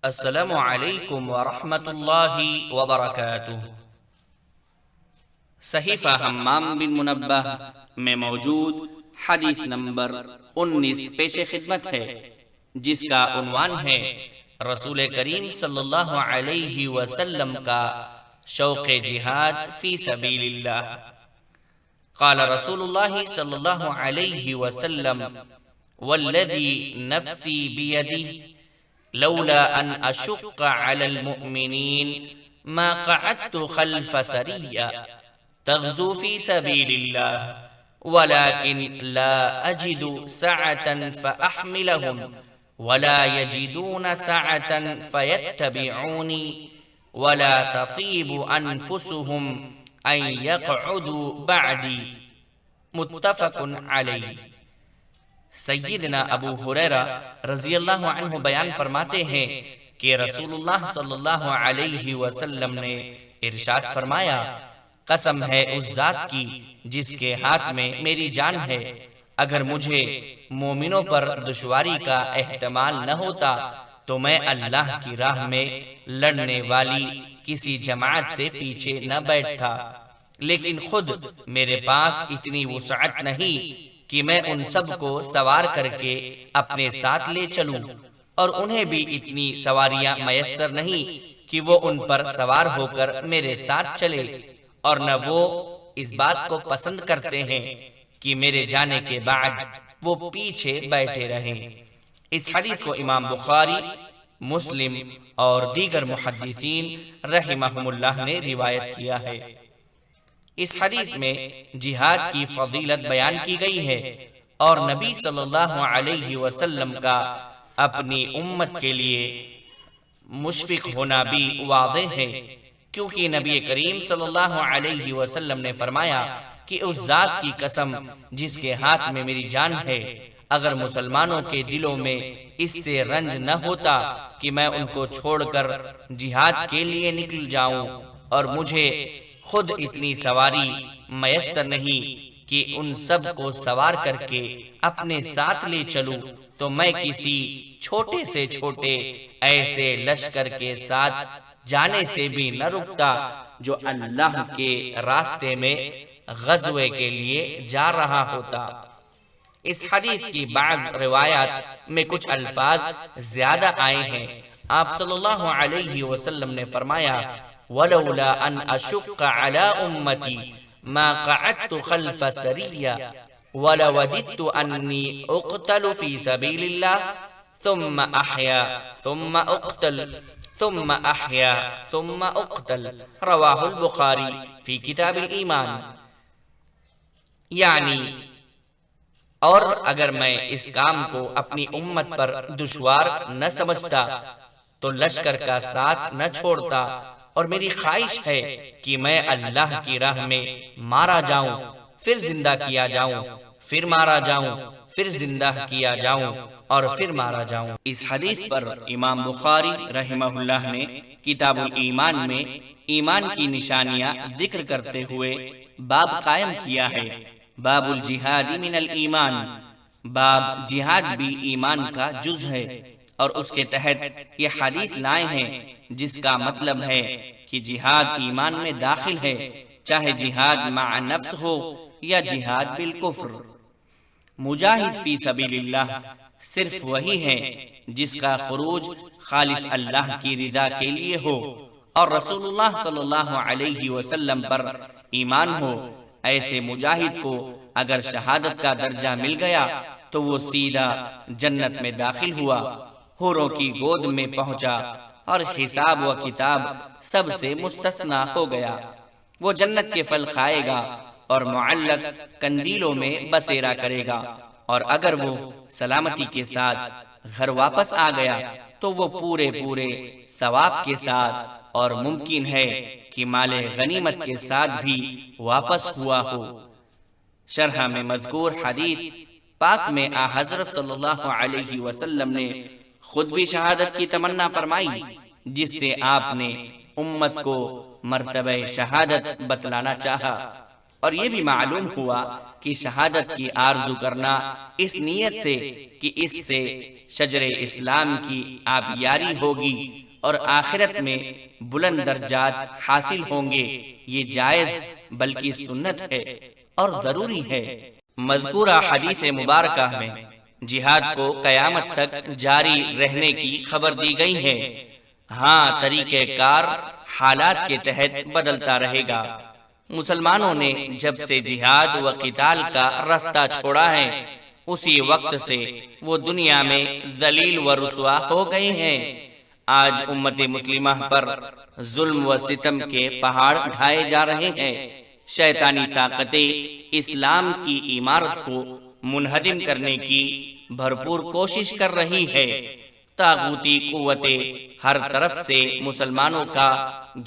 السلام علیکم ورحمۃ اللہ وبرکاتہ۔ صحیفہ حمام بن منبہ میں موجود حدیث نمبر 19 پیش خدمت ہے، جس کا عنوان ہے رسول کریم صلی اللہ علیہ وسلم کا شوق جہاد فی سبیل اللہ۔ قال رسول اللہ صلی اللہ علیہ وسلم والذی نفسی بیدہ لولا ان اشق على المؤمنین ما قعدت خلف سریہ تغزو فی سبیل اللہ ولكن لا اجد سعة فاحملهم ولا يجدون سعة فيتبعوني ولا تطيب انفسهم ان يقعدوا بعدي متفق علیہ۔ سیدنا ابو ہریرہ رضی اللہ عنہ بیان فرماتے ہیں کہ رسول اللہ صلی اللہ علیہ وسلم نے ارشاد فرمایا، قسم ہے اس ذات کی جس کے ہاتھ میں میری جان ہے، اگر مجھے مومنوں پر دشواری کا احتمال نہ ہوتا تو میں اللہ کی راہ میں لڑنے والی کسی جماعت سے پیچھے نہ بیٹھتا، لیکن خود میرے پاس اتنی وسعت نہیں کہ میں ان سب کو سوار کر کے اپنے ساتھ لے چلوں، اور انہیں بھی اتنی سواریاں میسر نہیں کہ وہ ان پر سوار ہو کر میرے ساتھ چلے، اور نہ وہ اس بات کو پسند کرتے ہیں کہ میرے جانے کے بعد وہ پیچھے بیٹھے رہیں۔ اس حدیث کو امام بخاری، مسلم اور دیگر محدثین رحمہم اللہ نے روایت کیا ہے۔ اس حدیث میں جہاد کی فضیلت بیان کی گئی ہے، اور نبی صلی اللہ علیہ وسلم کا اپنی امت کے لیے مشفق ہونا بھی واضح ہے، کیونکہ نبی کریم صلی اللہ علیہ وسلم نے فرمایا کہ اس ذات کی قسم جس کے ہاتھ میں میری جان ہے، اگر مسلمانوں کے دلوں میں اس سے رنج نہ ہوتا کہ میں ان کو چھوڑ کر جہاد کے لیے نکل جاؤں، اور مجھے خود اتنی سواری میسر نہیں کہ ان سب کو سوار کر کے اپنے ساتھ لے چلوں، تو میں کسی چھوٹے سے چھوٹے ایسے لشکر کے ساتھ جانے سے بھی نہ رکتا جو اللہ کے راستے میں غزوے کے لیے جا رہا ہوتا۔ اس حدیث کی بعض روایات میں کچھ الفاظ زیادہ آئے ہیں۔ آپ صلی اللہ علیہ وسلم نے فرمایا، ولولا ان اشق على امتی ما قعدت خلف سریہ ولوددت انی اقتل فی سبیل اللہ ثم احیا ثم اقتل ثم احیا ثم اقتل، رواہ البخاری فی کتاب الایمان۔ یعنی اور اگر میں اس کام کو اپنی امت پر دشوار نہ سمجھتا تو لشکر کا ساتھ نہ چھوڑتا، اور میری خواہش ہے کہ میں اللہ کی راہ میں مارا جاؤں، پھر زندہ کیا جاؤں، پھر مارا جاؤں، پھر زندہ کیا جاؤں، اور پھر مارا جاؤں۔ اس حدیث پر امام بخاری رحمہ اللہ نے کتاب الایمان میں ایمان کی نشانیاں ذکر کرتے ہوئے باب قائم کیا ہے، باب الجہاد من الایمان، باب جہاد بھی ایمان کا جز ہے، اور اس کے تحت یہ حدیث لائے ہیں جس کا مطلب ہے کہ جہاد ایمان میں داخل ہے، چاہے جہاد مع نفس ہو یا جہاد بالکفر۔ مجاہد فی سبیل اللہ صرف وہی ہے جس کا خروج خالص اللہ کی رضا کے لیے ہو، اور رسول اللہ صلی اللہ علیہ وسلم پر ایمان ہو۔ ایسے مجاہد کو اگر شہادت کا درجہ مل گیا تو وہ سیدھا جنت میں داخل ہوا، حوروں کی گود میں پہنچا، اور حساب و کتاب سب سے مستثنا ہو گیا۔ وہ جنت کے پھل کھائے گا اور معلق کندیلوں میں بسیرا کرے گا، اور اگر وہ سلامتی کے ساتھ گھر واپس آ گیا تو وہ پورے ثواب کے ساتھ، اور ممکن ہے کہ مال غنیمت کے ساتھ بھی واپس ہوا ہو۔ شرح میں مذکور حدیث پاک میں حضرت صلی اللہ علیہ وسلم نے خود بھی شہادت کی تمنا فرمائی، جس سے آپ نے امت کو مرتبہ شہادت بتلانا چاہا، اور یہ بھی معلوم ہوا کہ شہادت کی آرزو کرنا اس نیت سے کہ اس سے شجر اسلام کی آبیاری ہوگی اور آخرت میں بلند درجات حاصل ہوں گے، یہ جائز بلکہ سنت ہے اور ضروری ہے۔ مذکورہ حدیث مبارکہ میں جہاد کو قیامت تک جاری رہنے کی خبر دی گئی ہے۔ ہاں، طریقہ کار حالات کے تحت بدلتا رہے گا۔ مسلمانوں نے جب سے جہاد و قتال کا راستہ چھوڑا ہے، اسی وقت سے وہ دنیا میں ذلیل و رسوا ہو گئے ہیں۔ آج امت مسلمہ پر ظلم و ستم کے پہاڑ ڈھائے جا رہے ہیں۔ شیطانی طاقتیں اسلام کی عمارت کو منہدم کرنے کی بھرپور کوشش کر رہی ہے۔ طاغوتی قوتیں ہر طرف سے مسلمانوں کا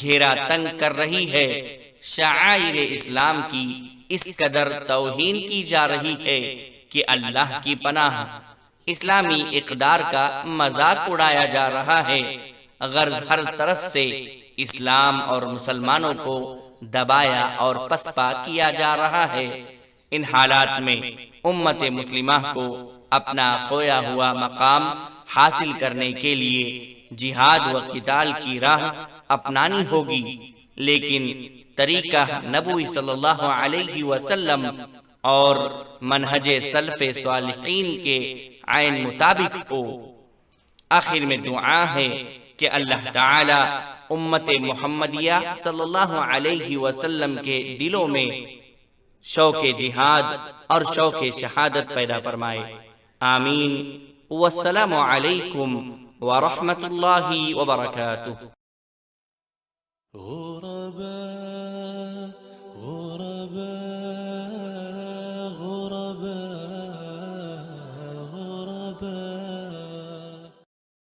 گھیرا تنگ کر رہی ہے۔ شعائر اسلام کی اس قدر توہین کی جا رہی ہے کہ اللہ کی پناہ، اسلامی اقدار کا مذاق اڑایا جا رہا ہے۔ غرض ہر طرف سے اسلام اور مسلمانوں کو دبایا اور پسپا کیا جا رہا ہے۔ ان حالات میں امت مسلمہ کو اپنا کھویا ہوا مقام حاصل کرنے کے لیے جہاد و قتال کی راہ اپنانی ہوگی، لیکن طریقہ نبوی صلی اللہ علیہ وسلم اور منہج سلف صالحین کے عین مطابق ہو۔ آخر میں دعا ہے کہ اللہ تعالی امت محمدیہ صلی اللہ علیہ وسلم کے دلوں میں شوق جہاد اور شوق شہادت پیدا فرمائے۔ آمین۔ والسلام علیکم ورحمۃ اللہ وبرکاتہ۔